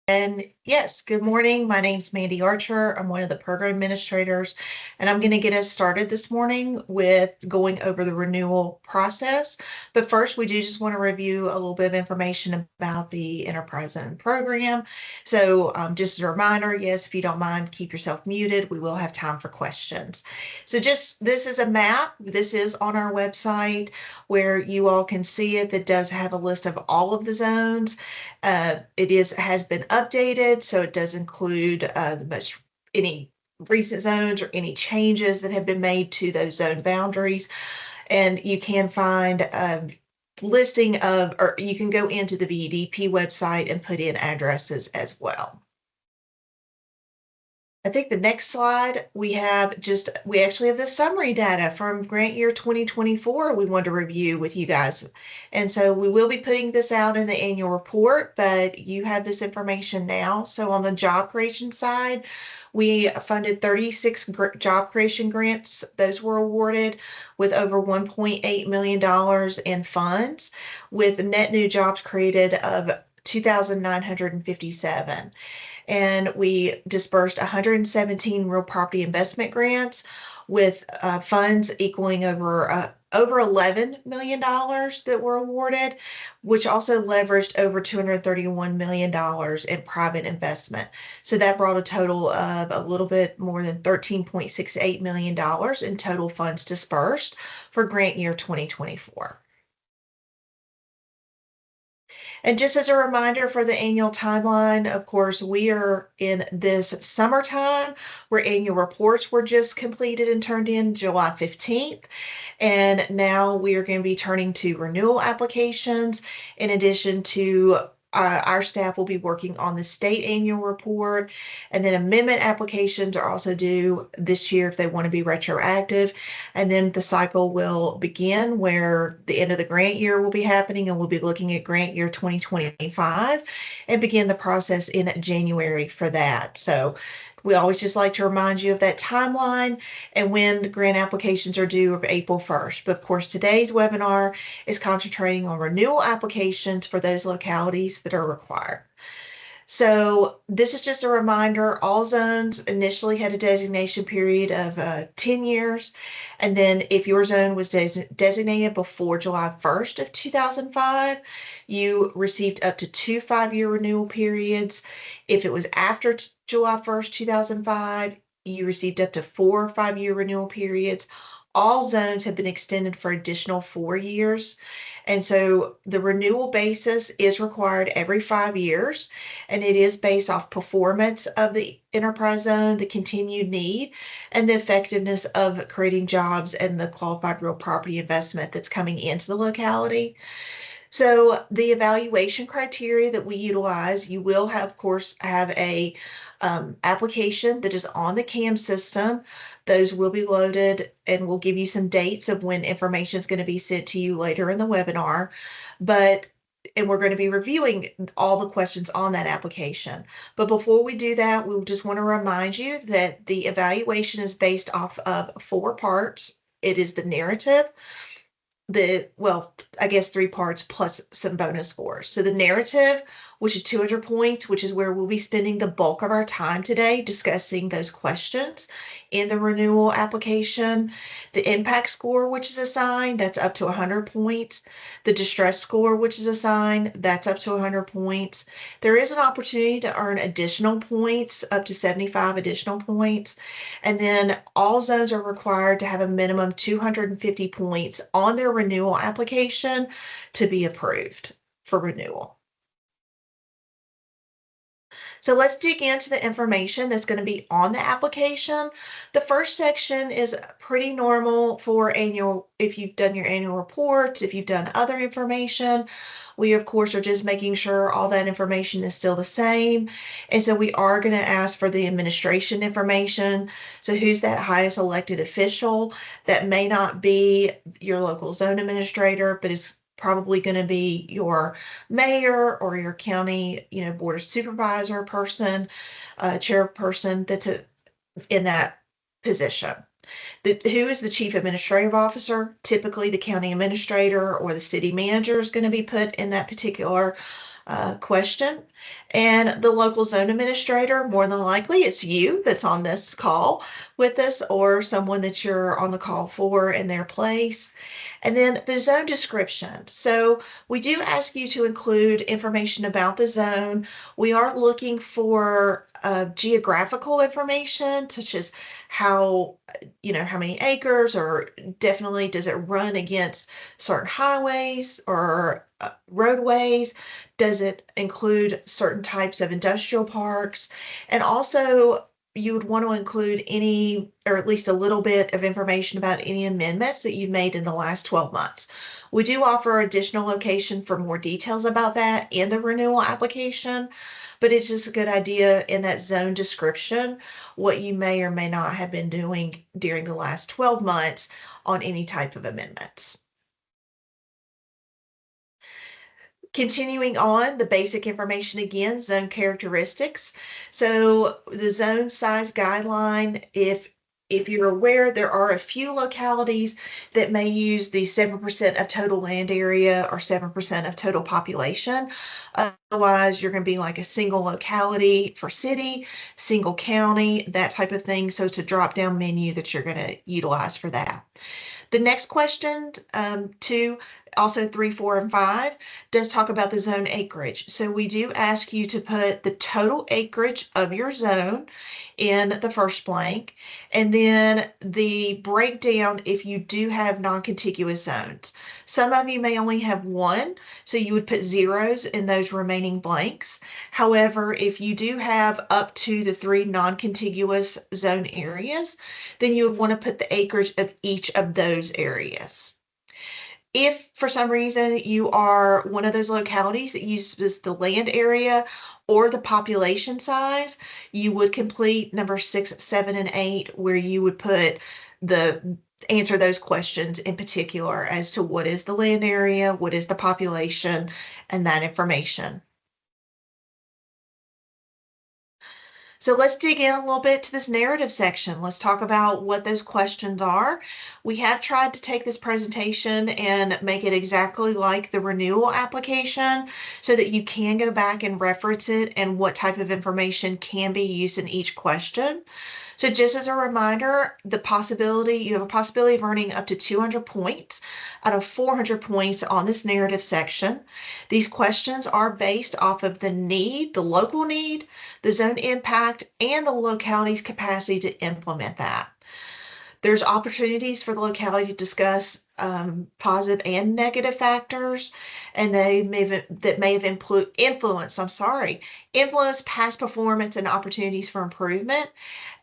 And yes, good morning. My name's Mandy Archer. I'm one of the program administrators, and I'm going to get us started this morning with going over the renewal process. But first, we do just want to review a little bit of information about the Enterprise Zone program. So, just a reminder, yes, if you don't mind, keep yourself muted. We will have time for questions. So, just this is a map. This is on our website where you all can see it. That does have a list of all of the zones. Has been updated, so it does include any recent zones or any changes that have been made to those zone boundaries. And you can find a listing of, or you can go into the VEDP website and put in addresses as well. I think the next slide, we actually have the summary data from grant year 2024 we want to review with you guys. And so we will be putting this out in the annual report, but you have this information now. So on the job creation side, we funded 36 job creation grants. Those were awarded with over $1.8 million in funds, with net new jobs created of 2,957. And we dispersed 117 real property investment grants with funds equaling over $11 million that were awarded, which also leveraged over $231 million in private investment. So that brought a total of a little bit more than $13.68 million in total funds dispersed for grant year 2024. And just as a reminder for the annual timeline, of course, we are in this summertime where annual reports were just completed and turned in July 15th. And now we are going to be turning to renewal applications in addition to our staff will be working on the state annual report, and then amendment applications are also due this year if they want to be retroactive. And then the cycle will begin where the end of the grant year will be happening, and we'll be looking at grant year 2025 and begin the process in January for that. So we always just like to remind you of that timeline and when grant applications are due of April 1st. But of course, today's webinar is concentrating on renewal applications for those localities that are required. So this is just a reminder, all zones initially had a designation period of 10 years. And then if your zone was designated before July 1st of 2005, you received up to 2 5-year renewal periods. If it was after July 1st, 2005, you received up to 4 5-year renewal periods. All zones have been extended for additional 4 years. And so the renewal basis is required every 5 years, and it is based off performance of the enterprise zone, the continued need, and the effectiveness of creating jobs and the qualified real property investment that's coming into the locality. So the evaluation criteria that we utilize, you will have, of course, have a application that is on the CAM system. Those will be loaded, and we'll give you some dates of when information is going to be sent to you later in the webinar. And we're going to be reviewing all the questions on that application. But before we do that, we just want to remind you that the evaluation is based off of 4 parts. It is the narrative, I guess 3 parts plus some bonus scores. So the narrative, which is 200 points, which is where we'll be spending the bulk of our time today discussing those questions in the renewal application. The impact score, which is assigned, that's up to 100 points. The distress score, which is assigned, that's up to 100 points. There is an opportunity to earn additional points, up to 75 additional points. And then all zones are required to have a minimum 250 points on their renewal application to be approved for renewal. So let's dig into the information that's going to be on the application. The first section is pretty normal for annual, if you've done your annual reports, if you've done other information. We, of course, are just making sure all that information is still the same. And so we are going to ask for the administration information. So who's that highest elected official? That may not be your local zone administrator, but is probably going to be your mayor or your county, board of supervisor person, chairperson that's in that position. Who is the chief administrative officer? Typically, the county administrator or the city manager is going to be put in that particular question. And the local zone administrator, more than likely, it's you that's on this call with us or someone that you're on the call for in their place. And then the zone description. So we do ask you to include information about the zone. We are looking for geographical information, such as how, how many acres, or definitely does it run against certain highways or roadways? Does it include certain types of industrial parks? And also, you would want to include any, or at least a little bit of information about any amendments that you've made in the last 12 months. We do offer additional location for more details about that in the renewal application, but it's just a good idea in that zone description what you may or may not have been doing during the last 12 months on any type of amendments. Continuing on, the basic information again, zone characteristics. So the zone size guideline, if you're aware, there are a few localities that may use the 7% of total land area or 7% of total population. Otherwise, you're going to be like a single locality for city, single county, that type of thing. So it's a drop-down menu that you're going to utilize for that. The next question, two, also 3, 4, and 5, does talk about the zone acreage. So we do ask you to put the total acreage of your zone in the first blank, and then the breakdown if you do have non-contiguous zones. Some of you may only have one, so you would put zeros in those remaining blanks. However, if you do have up to the 3 non-contiguous zone areas, then you would want to put the acreage of each of those areas. If for some reason you are one of those localities that uses the land area or the population size, you would complete number 6, 7, and 8, where you would put answer those questions in particular as to what is the land area, what is the population, and that information. So let's dig in a little bit to this narrative section. Let's talk about what those questions are. We have tried to take this presentation and make it exactly like the renewal application so that you can go back and reference it and what type of information can be used in each question. So just as a reminder, you have a possibility of earning up to 200 points out of 400 points on this narrative section. These questions are based off of the need, the local need, the zone impact, and the locality's capacity to implement that. There's opportunities for the locality to discuss positive and negative factors, and that may have influenced past performance and opportunities for improvement.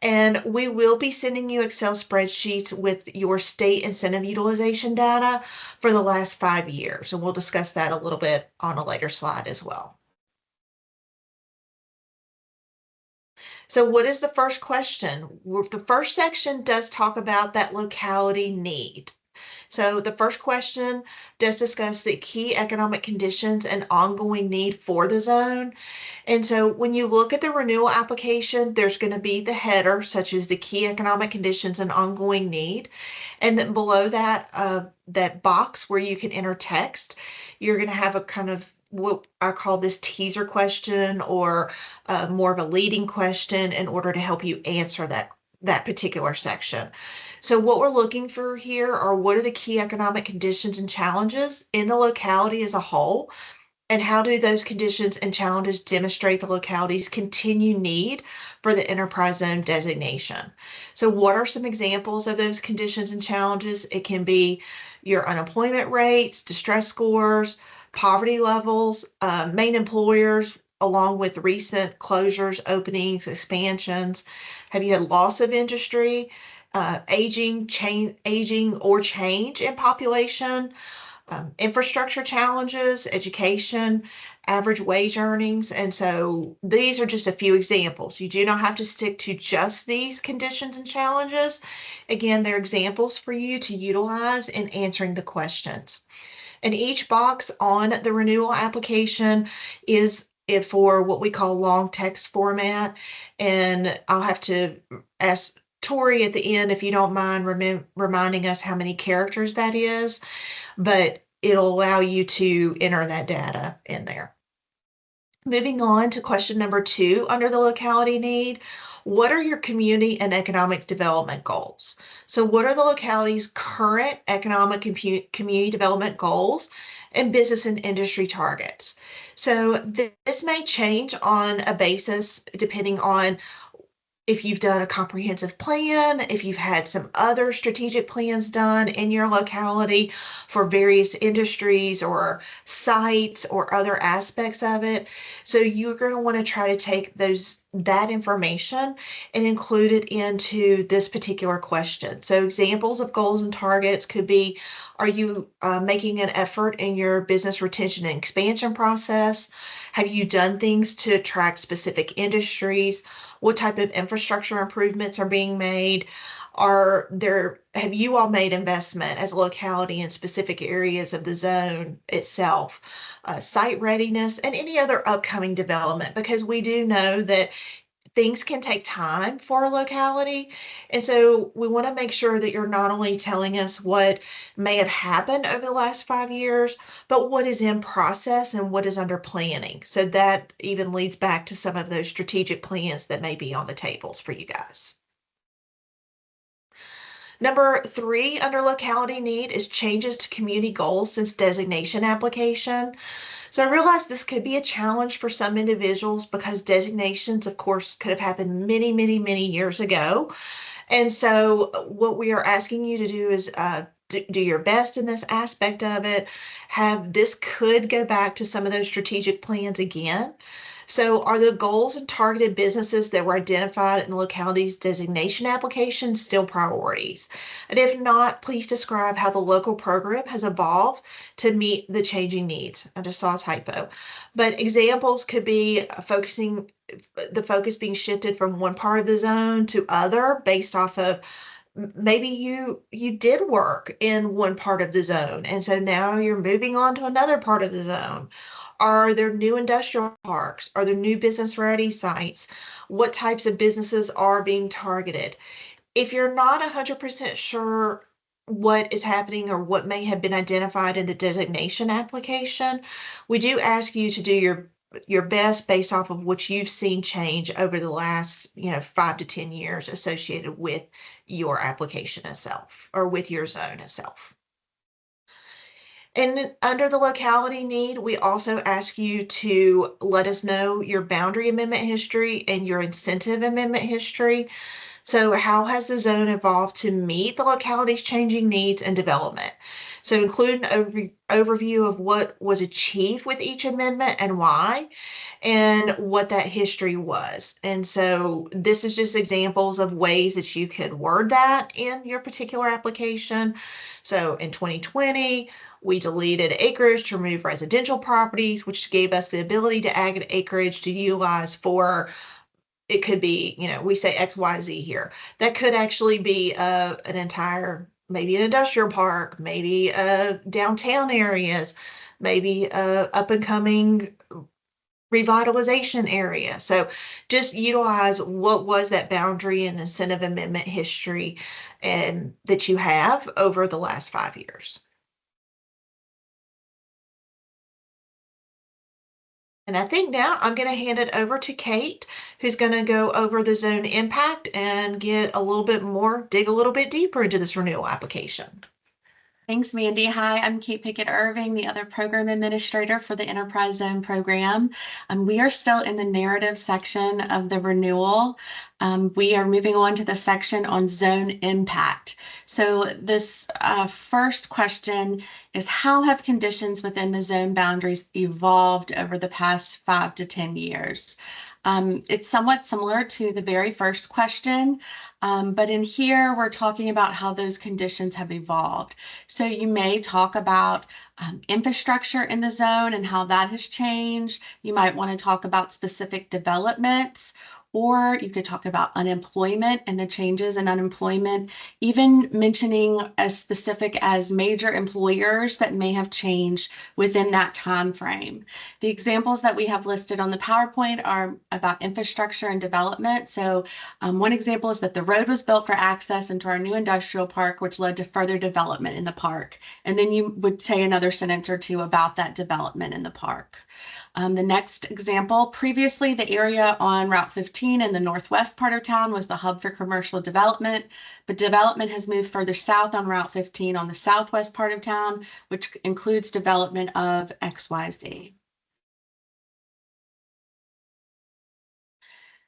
And we will be sending you Excel spreadsheets with your state incentive utilization data for the last 5 years, and we'll discuss that a little bit on a later slide as well. So what is the first question? The first section does talk about that locality need. So the first question does discuss the key economic conditions and ongoing need for the zone. And so when you look at the renewal application, there's going to be the header, such as the key economic conditions and ongoing need. And then below that, that box where you can enter text, you're going to have a kind of what I call this teaser question, or more of a leading question in order to help you answer that particular section. So what we're looking for here are what are the key economic conditions and challenges in the locality as a whole, and how do those conditions and challenges demonstrate the locality's continued need for the enterprise zone designation? So what are some examples of those conditions and challenges? It can be your unemployment rates, distress scores, poverty levels, main employers, along with recent closures, openings, expansions. Have you had loss of industry, aging or change in population, infrastructure challenges, education, average wage earnings? And so these are just a few examples. You do not have to stick to just these conditions and challenges. Again, they're examples for you to utilize in answering the questions. And each box on the renewal application is for what we call long text format. And I'll have to ask Tori at the end if you don't mind reminding us how many characters that is, but it'll allow you to enter that data in there. Moving on to question number 2 under the locality need, what are your community and economic development goals? So what are the locality's current economic community development goals and business and industry targets? So this may change on a basis depending on if you've done a comprehensive plan, if you've had some other strategic plans done in your locality for various industries or sites or other aspects of it. So you're going to want to try to take that information and include it into this particular question. So examples of goals and targets could be, are you making an effort in your business retention and expansion process? Have you done things to attract specific industries? What type of infrastructure improvements are being made? Have you all made investment as a locality in specific areas of the zone itself, site readiness, and any other upcoming development? Because we do know that things can take time for a locality. And so we want to make sure that you're not only telling us what may have happened over the last 5 years, but what is in process and what is under planning. So that even leads back to some of those strategic plans that may be on the tables for you guys. Number 3 under locality need is changes to community goals since designation application. So I realize this could be a challenge for some individuals because designations, of course, could have happened many, many, many years ago. And so what we are asking you to do is do your best in this aspect of it. This could go back to some of those strategic plans again. So are the goals and targeted businesses that were identified in the locality's designation application still priorities? And if not, please describe how the local program has evolved to meet the changing needs. I just saw a typo. But examples could be the focus being shifted from one part of the zone to other based off of maybe you did work in one part of the zone and so now you're moving on to another part of the zone. Are there new industrial parks? Are there new business ready sites? What types of businesses are being targeted? If you're not 100% sure what is happening or what may have been identified in the designation application, we do ask you to do your best based off of what you've seen change over the last 5 to 10 years associated with your application itself or with your zone itself. And under the locality need, we also ask you to let us know your boundary amendment history and your incentive amendment history. So how has the zone evolved to meet the locality's changing needs and development? So include an overview of what was achieved with each amendment and why, and what that history was. And so this is just examples of ways that you could word that in your particular application. So in 2020, we deleted acreage to remove residential properties, which gave us the ability to add acreage to utilize for, it could be, we say XYZ here. That could actually be an entire, maybe an industrial park, maybe downtown areas, maybe up and coming revitalization area. So just utilize what was that boundary and incentive amendment history and that you have over the last 5 years. And I think now I'm going to hand it over to Kate, who's going to go over the zone impact and dig a little bit deeper into this renewal application. Thanks, Mandy. Hi, I'm Kate Pickett-Irving, the other program administrator for the Enterprise Zone program. We are still in the narrative section of the renewal. We are moving on to the section on zone impact. So this first question is, how have conditions within the zone boundaries evolved over the past 5 to 10 years? It's somewhat similar to the very first question, but in here we're talking about how those conditions have evolved. So you may talk about infrastructure in the zone and how that has changed. You might want to talk about specific developments, or you could talk about unemployment and the changes in unemployment, even mentioning as specific as major employers that may have changed within that time frame. The examples that we have listed on the PowerPoint are about infrastructure and development. So one example is that the road was built for access into our new industrial park, which led to further development in the park. And then you would say another sentence or two about that development in the park. The next example, previously the area on Route 15 in the northwest part of town was the hub for commercial development, but development has moved further south on Route 15 on the southwest part of town, which includes development of XYZ.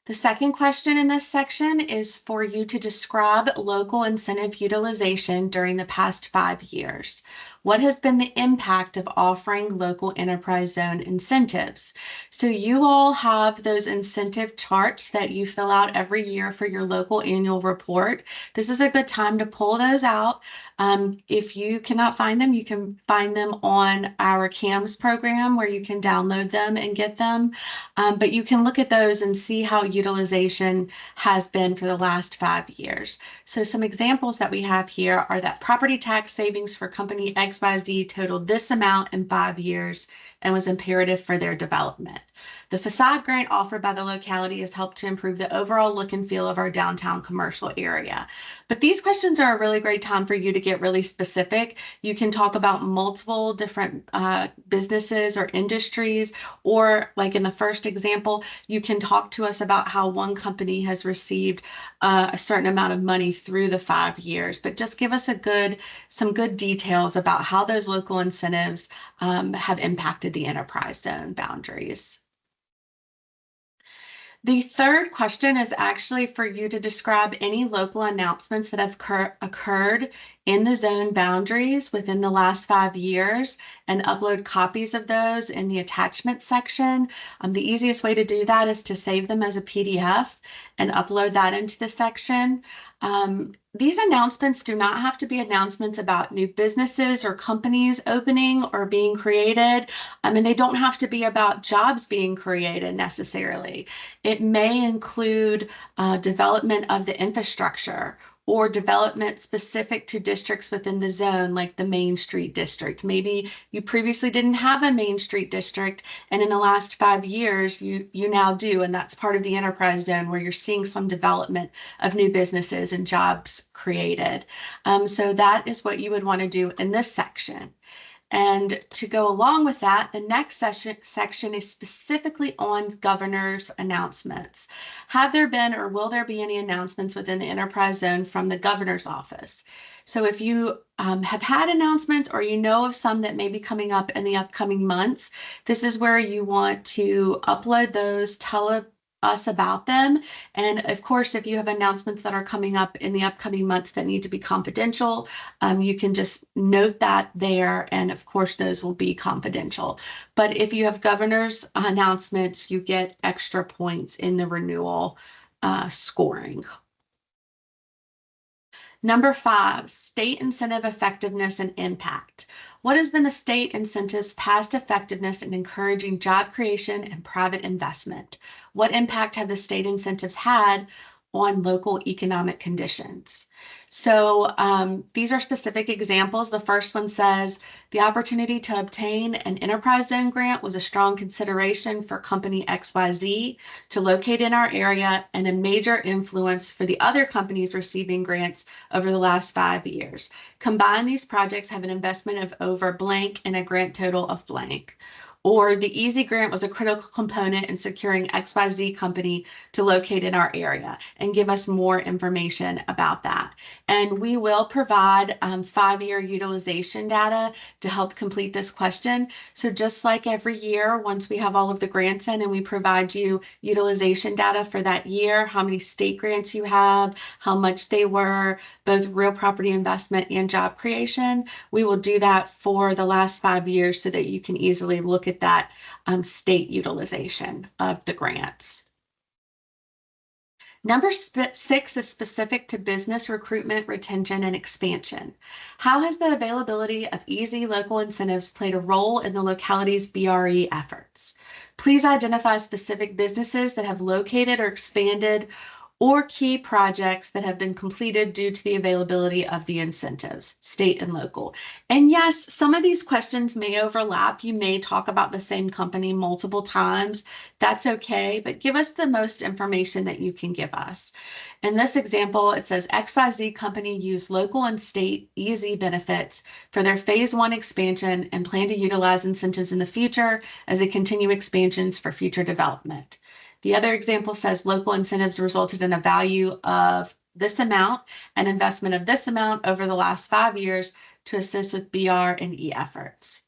The second question in this section is for you to describe local incentive utilization during the past 5 years. What has been the impact of offering local enterprise zone incentives? So you all have those incentive charts that you fill out every year for your local annual report. This is a good time to pull those out. If you cannot find them, you can find them on our CAMS program where you can download them and get them. But you can look at those and see how utilization has been for the last 5 years. So some examples that we have here are that property tax savings for company XYZ totaled this amount in 5 years and was imperative for their development. The facade grant offered by the locality has helped to improve the overall look and feel of our downtown commercial area. But these questions are a really great time for you to get really specific. You can talk about multiple different businesses or industries, or like in the first example, you can talk to us about how one company has received a certain amount of money through the 5 years, but just give us some good details about how those local incentives have impacted the enterprise zone boundaries. The third question is actually for you to describe any local announcements that have occurred in the zone boundaries within the last 5 years and upload copies of those in the attachment section. The easiest way to do that is to save them as a PDF and upload that into the section. These announcements do not have to be announcements about new businesses or companies opening or being created. And they don't have to be about jobs being created necessarily. It may include development of the infrastructure or development specific to districts within the zone, like the Main Street District. Maybe you previously didn't have a Main Street District, and in the last 5 years, you now do, and that's part of the enterprise zone where you're seeing some development of new businesses and jobs created. So that is what you would want to do in this section. And to go along with that, the next section is specifically on governor's announcements. Have there been or will there be any announcements within the enterprise zone from the governor's office? So if you have had announcements or you know of some that may be coming up in the upcoming months, this is where you want to upload those, tell us about them. And of course, if you have announcements that are coming up in the upcoming months that need to be confidential, you can just note that there. And of course, those will be confidential. But if you have governor's announcements, you get extra points in the renewal scoring. Number 5, state incentive effectiveness and impact. What has been the state incentives' past effectiveness in encouraging job creation and private investment? What impact have the state incentives had on local economic conditions? So these are specific examples. The first one says, the opportunity to obtain an enterprise zone grant was a strong consideration for company XYZ to locate in our area and a major influence for the other companies receiving grants over the last 5 years. Combined, these projects have an investment of over blank and a grant total of blank. Or the EZ grant was a critical component in securing XYZ company to locate in our area, and give us more information about that. And we will provide 5-year utilization data to help complete this question. So just like every year, once we have all of the grants in and we provide you utilization data for that year, how many state grants you have, how much they were, both real property investment and job creation, we will do that for the last 5 years so that you can easily look at that state utilization of the grants. Number 6 is specific to business recruitment, retention, and expansion. How has the availability of easy local incentives played a role in the locality's BRE efforts? Please identify specific businesses that have located or expanded or key projects that have been completed due to the availability of the incentives, state and local. And yes, some of these questions may overlap. You may talk about the same company multiple times. That's okay, but give us the most information that you can give us. In this example, it says XYZ company used local and state EZ benefits for their phase one expansion and plan to utilize incentives in the future as they continue expansions for future development. The other example says local incentives resulted in a value of this amount and investment of this amount over the last 5 years to assist with BR and E efforts.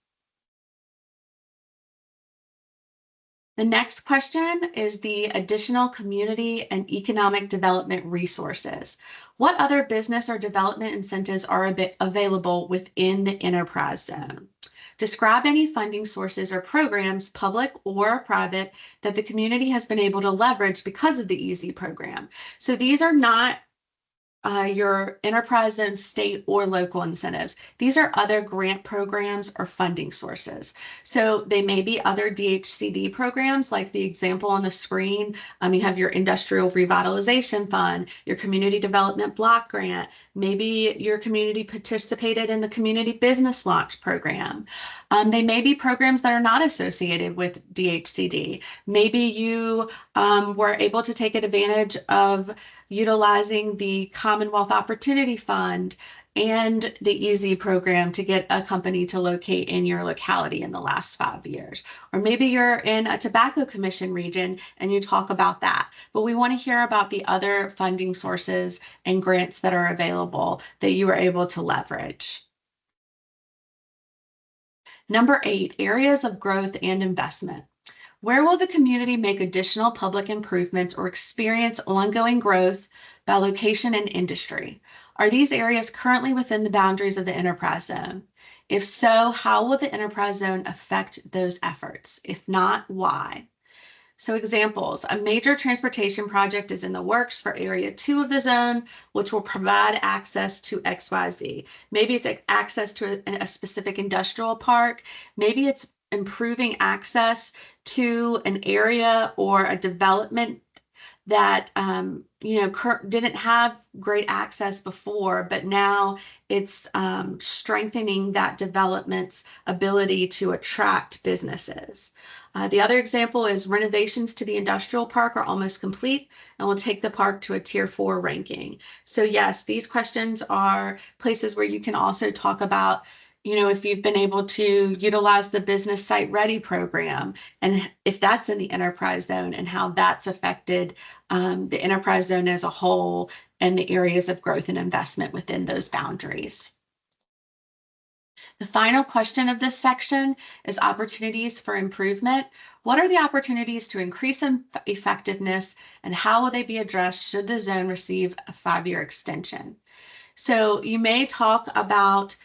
The next question is the additional community and economic development resources. What other business or development incentives are available within the enterprise zone? Describe any funding sources or programs, public or private, that the community has been able to leverage because of the EZ program. So these are not your enterprise zone state or local incentives. These are other grant programs or funding sources. So they may be other DHCD programs, like the example on the screen. You have your Industrial Revitalization Fund, your Community Development Block Grant. Maybe your community participated in the Community Business Launch Program. They may be programs that are not associated with DHCD. Maybe you were able to take advantage of utilizing the Commonwealth Opportunity Fund and the EZ program to get a company to locate in your locality in the last 5 years. Or maybe you're in a tobacco commission region and you talk about that. But we want to hear about the other funding sources and grants that are available that you were able to leverage. Number 8, areas of growth and investment. Where will the community make additional public improvements or experience ongoing growth by location and industry? Are these areas currently within the boundaries of the enterprise zone? If so, how will the enterprise zone affect those efforts? If not, why? So examples, a major transportation project is in the works for area 2 of the zone, which will provide access to XYZ. Maybe it's access to a specific industrial park. Maybe it's improving access to an area or a development that didn't have great access before, but now it's strengthening that development's ability to attract businesses. The other example is renovations to the industrial park are almost complete and will take the park to a tier 4 ranking. So yes, these questions are places where you can also talk about, if you've been able to utilize the business site ready program and if that's in the enterprise zone and how that's affected the enterprise zone as a whole and the areas of growth and investment within those boundaries. The final question of this section is opportunities for improvement. What are the opportunities to increase effectiveness and how will they be addressed should the zone receive a 5-year extension? So you may talk about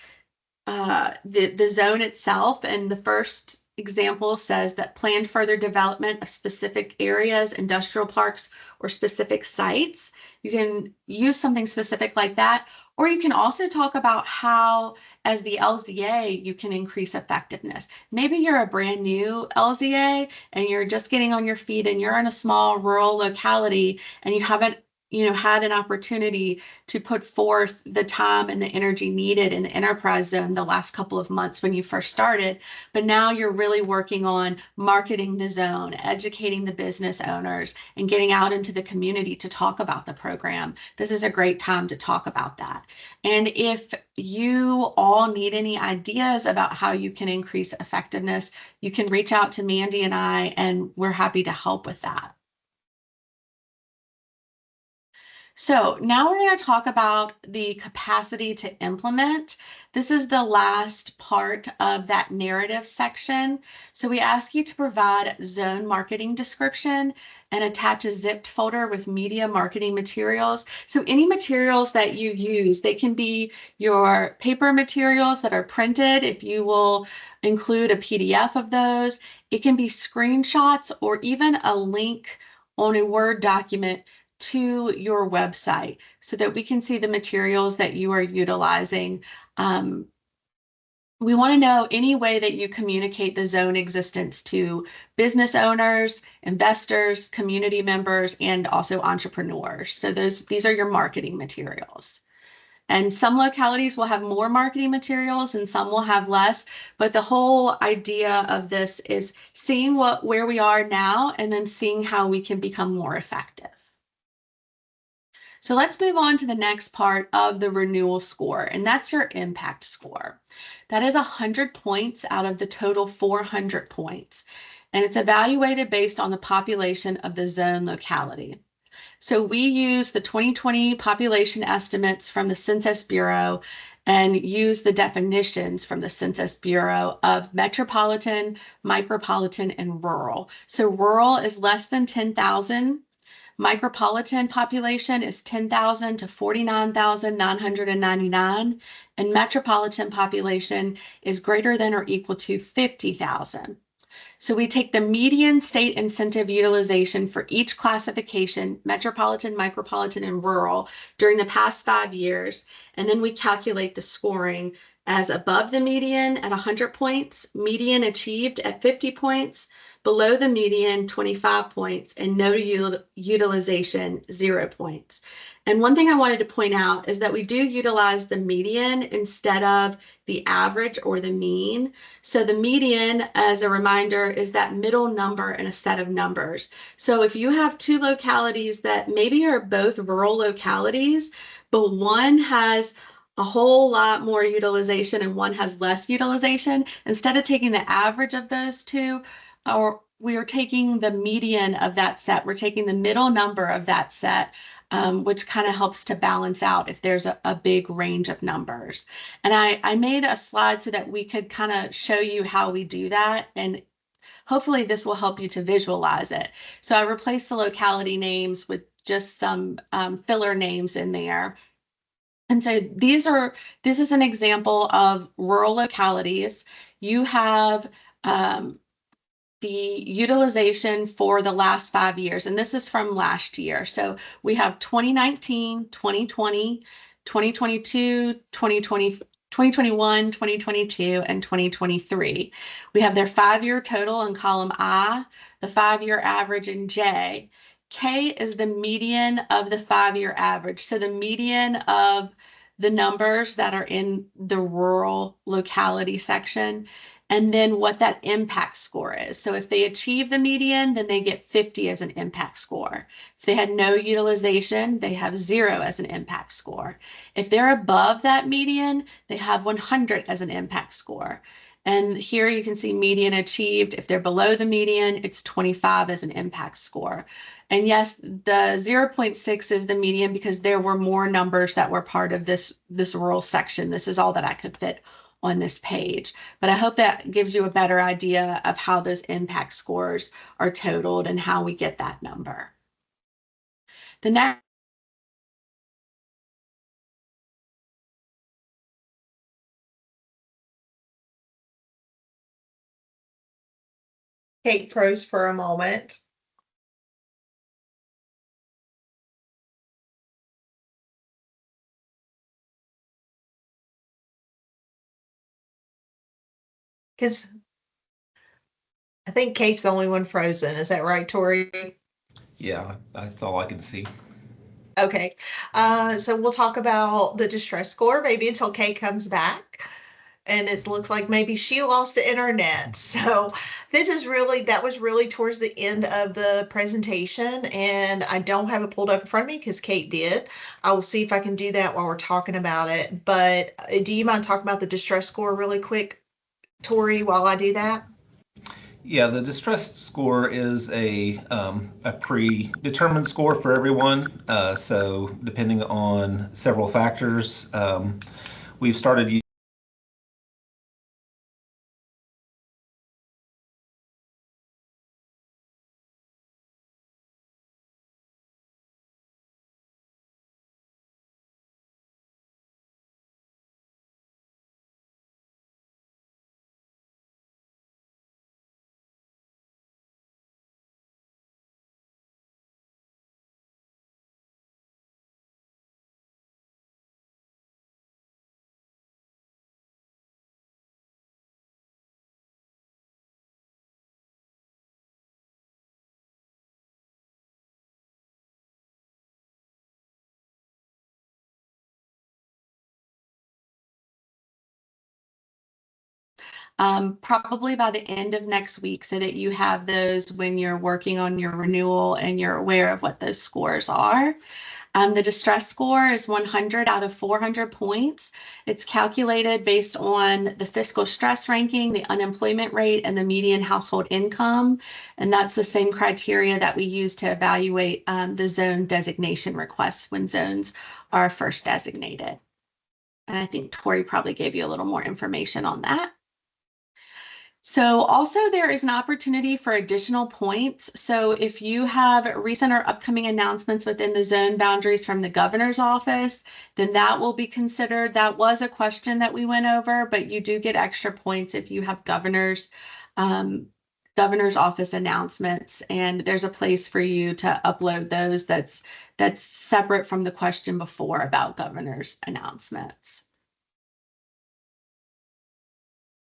the zone itself, and the first example says that planned further development of specific areas, industrial parks, or specific sites. You can use something specific like that, or you can also talk about how, as the LZA, you can increase effectiveness. Maybe you're a brand new LZA and you're just getting on your feet and you're in a small rural locality and you haven't had an opportunity to put forth the time and the energy needed in the enterprise zone the last couple of months when you first started. But now you're really working on marketing the zone, educating the business owners, and getting out into the community to talk about the program. This is a great time to talk about that. And if you all need any ideas about how you can increase effectiveness, you can reach out to Mandy and I, and we're happy to help with that. So now we're going to talk about the capacity to implement. This is the last part of that narrative section. So we ask you to provide zone marketing description and attach a zipped folder with media marketing materials. So any materials that you use, they can be your paper materials that are printed, if you will include a PDF of those. It can be screenshots or even a link on a Word document to your website so that we can see the materials that you are utilizing We want to know any way that you communicate the zone existence to business owners, investors, community members, and also entrepreneurs. So these are your marketing materials. And some localities will have more marketing materials and some will have less. But the whole idea of this is seeing where we are now and then seeing how we can become more effective. So let's move on to the next part of the renewal score, and that's your impact score. That is 100 points out of the total 400 points, and it's evaluated based on the population of the zone locality. So we use the 2020 population estimates from the Census Bureau and use the definitions from the Census Bureau of metropolitan, micropolitan, and rural. So rural is less than 10,000. Micropolitan population is 10,000 to 49,999, and metropolitan population is greater than or equal to 50,000. So we take the median state incentive utilization for each classification, metropolitan, micropolitan, and rural, during the past 5 years, and then we calculate the scoring as above the median at 100 points, median achieved at 50 points, below the median 25 points, and no utilization 0 points. And one thing I wanted to point out is that we do utilize the median instead of the average or the mean. So the median, as a reminder, is that middle number in a set of numbers. So if you have two localities that maybe are both rural localities, but one has a whole lot more utilization and one has less utilization, instead of taking the average of those two, or we are taking the median of that set, we're taking the middle number of that set, which kind of helps to balance out if there's a big range of numbers. And I made a slide so that we could kind of show you how we do that. And hopefully this will help you to visualize it. So I replaced the locality names with just some filler names in there. And so this is an example of rural localities. You have the utilization for the last 5 years, and this is from last year. So we have 2019, 2020, 2022, 2020, 2021, 2022, and 2023. We have their 5-year total in column I, the 5-year average in J. K is the median of the 5-year average. So the median of the numbers that are in the rural locality section, and then what that impact score is. So if they achieve the median, then they get 50 as an impact score. If they had no utilization, they have 0 as an impact score. If they're above that median, they have 100 as an impact score. And here you can see median achieved. If they're below the median, it's 25 as an impact score. And yes, the 0.6 is the median because there were more numbers that were part of this rural section. This is all that I could fit on this page. But I hope that gives you a better idea of how those impact scores are totaled and how we get that number. The next Kate froze for a moment. Because I think Kate's the only one frozen. Is that right, Tori? Yeah, that's all I can see. Okay. So we'll talk about the distress score maybe until Kate comes back. And it looks like maybe she lost the internet. So that was really towards the end of the presentation. And I don't have it pulled up in front of me because Kate did. I will see if I can do that while we're talking about it. But do you mind talking about the distress score really quick, Tori, while I do that? Yeah, the distress score is a predetermined score for everyone. So depending on several factors, we've started probably by the end of next week so that you have those when you're working on your renewal and you're aware of what those scores are. The distress score is 100 out of 400 points. It's calculated based on the fiscal stress ranking, the unemployment rate, and the median household income. And that's the same criteria that we use to evaluate the zone designation requests when zones are first designated. And I think Tori probably gave you a little more information on that. So also there is an opportunity for additional points. So if you have recent or upcoming announcements within the zone boundaries from the governor's office, then that will be considered. That was a question that we went over, but you do get extra points if you have governor's office announcements, and there's a place for you to upload those that's separate from the question before about governor's announcements.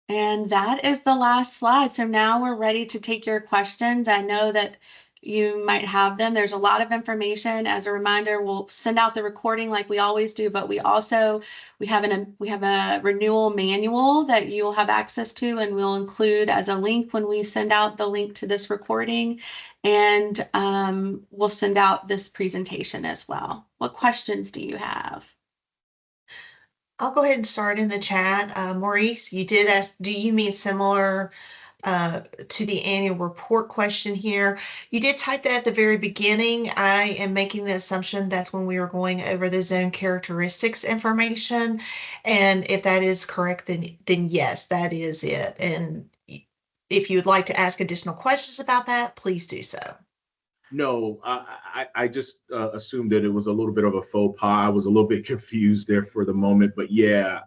And that is the last slide. So now we're ready to take your questions. I know that you might have them. There's a lot of information. As a reminder, we'll send out the recording like we always do, but we have a renewal manual that you'll have access to, and we'll include as a link when we send out the link to this recording. And we'll send out this presentation as well. What questions do you have? I'll go ahead and start in the chat. Maurice, you did ask, do you mean similar to the annual report question here? You did type that at the very beginning. I am making the assumption that's when we were going over the zone characteristics information. And if that is correct, then yes, that is it. And if you'd like to ask additional questions about that, please do so. No, I just assumed that it was a little bit of a faux pas. I was a little bit confused there for the moment, but yeah,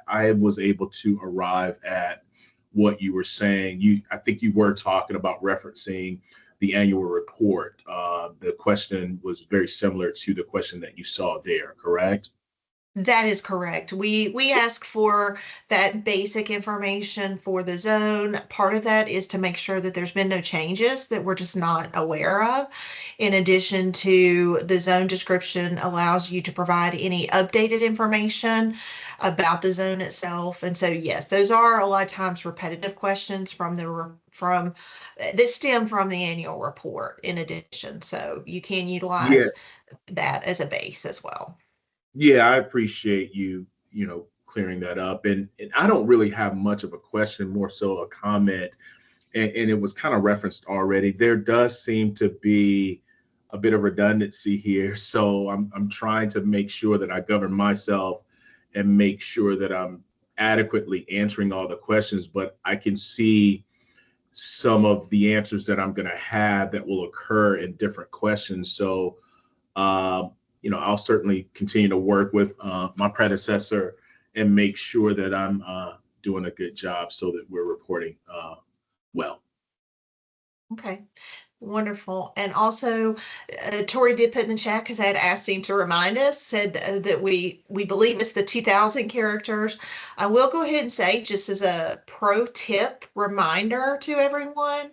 I was able to arrive at what you were saying. I think you were talking about referencing the annual report. The question was very similar to the question that you saw there, correct? That is correct. We ask for that basic information for the zone. Part of that is to make sure that there's been no changes that we're just not aware of. In addition to the zone description allows you to provide any updated information about the zone itself. And so yes, those are a lot of times repetitive questions that stem from the annual report in addition. So you can utilize that as a base as well. Yeah, I appreciate you clearing that up. And I don't really have much of a question, more so a comment. And it was kind of referenced already. There does seem to be a bit of redundancy here. So I'm trying to make sure that I govern myself and make sure that I'm adequately answering all the questions. But I can see some of the answers that I'm going to have that will occur in different questions. So I'll certainly continue to work with my predecessor and make sure that I'm doing a good job so that we're reporting well. Okay, wonderful. And also, Tori did put in the chat because I had asked him to remind us, said that we believe it's the 2,000 characters. I will go ahead and say, just as a pro tip reminder to everyone,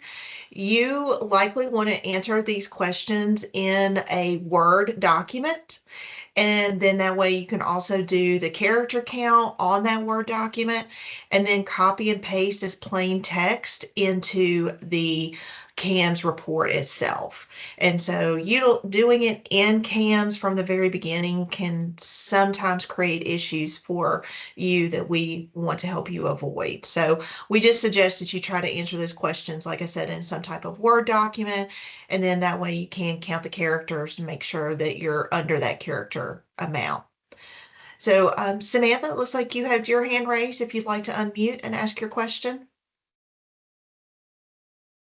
you likely want to enter these questions in a Word document. And then that way you can also do the character count on that Word document and then copy and paste as plain text into the CAMS report itself. And so doing it in CAMS from the very beginning can sometimes create issues for you that we want to help you avoid. So we just suggest that you try to answer those questions, like I said, in some type of Word document, and then that way you can count the characters and make sure that you're under that character amount. So Samantha, it looks like you have your hand raised if you'd like to unmute and ask your question.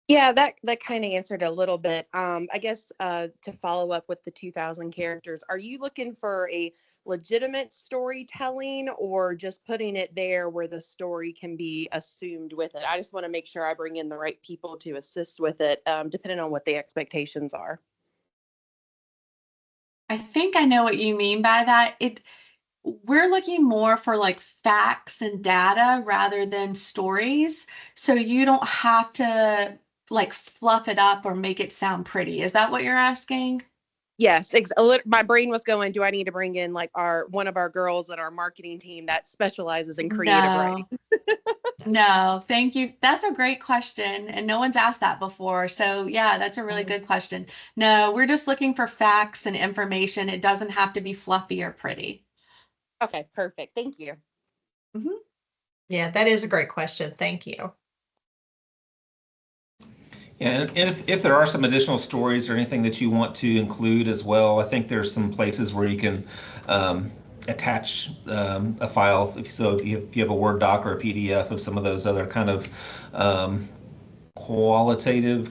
Yeah, that kind of answered a little bit. I guess to follow up with the 2,000 characters, are you looking for a legitimate storytelling or just putting it there where the story can be assumed with it? I just want to make sure I bring in the right people to assist with it, depending on what the expectations are. I think I know what you mean by that. We're looking more for like facts and data rather than stories. So you don't have to like fluff it up or make it sound pretty. Is that what you're asking? Yes, my brain was going, do I need to bring in like one of our girls in our marketing team that specializes in creative writing? No, thank you. That's a great question, and no one's asked that before. So yeah, that's a really good question. No, we're just looking for facts and information. It doesn't have to be fluffy or pretty. Okay, perfect. Thank you. Yeah, that is a great question. Thank you. And if there are some additional stories or anything that you want to include as well, I think there's some places where you can attach a file. If you have a Word doc or a PDF of some of those other kind of quantitative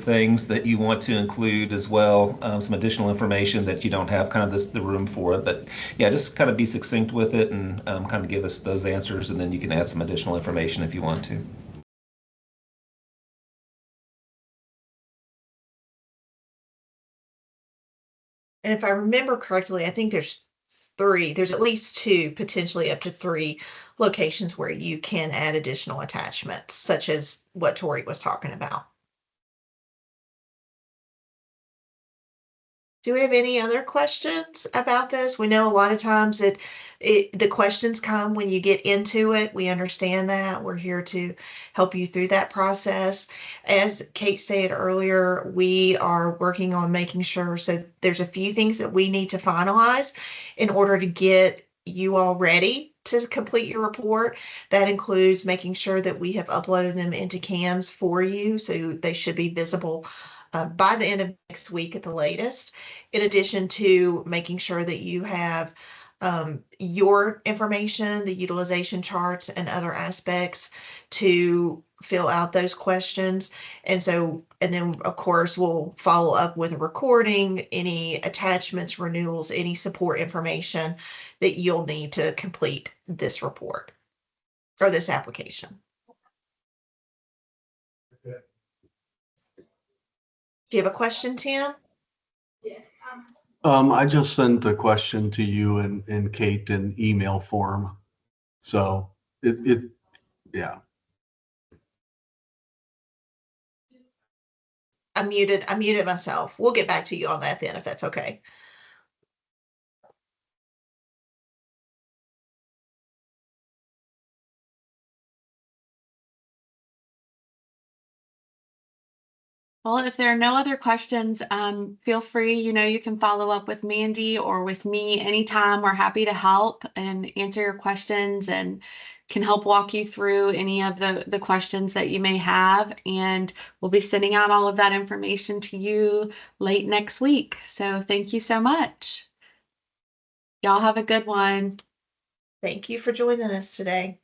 things that you want to include as well, some additional information that you don't have kind of the room for. But yeah, just kind of be succinct with it and kind of give us those answers, and then you can add some additional information if you want to. And if I remember correctly, I think there's at least two, potentially up to three locations where you can add additional attachments, such as what Tori was talking about. Do we have any other questions about this? We know a lot of times the questions come when you get into it. We understand that. We're here to help you through that process. As Kate stated earlier, we are working on making sure, so there's a few things that we need to finalize in order to get you all ready to complete your report. That includes making sure that we have uploaded them into CAMS for you, so they should be visible by the end of next week at the latest, in addition to making sure that you have your information, the utilization charts and other aspects to fill out those questions. And then of course, we'll follow up with a recording, any attachments, renewals, any support information that you'll need to complete this report or this application. Do you have a question, Tim? I just sent a question to you and Kate in email form. So yeah. I muted myself. We'll get back to you on that then, if that's okay. Well, if there are no other questions, feel free, you can follow up with Mandy or with me anytime. We're happy to help and answer your questions and can help walk you through any of the questions that you may have. And we'll be sending out all of that information to you late next week. So thank you so much. Y'all have a good one. Thank you for joining us today.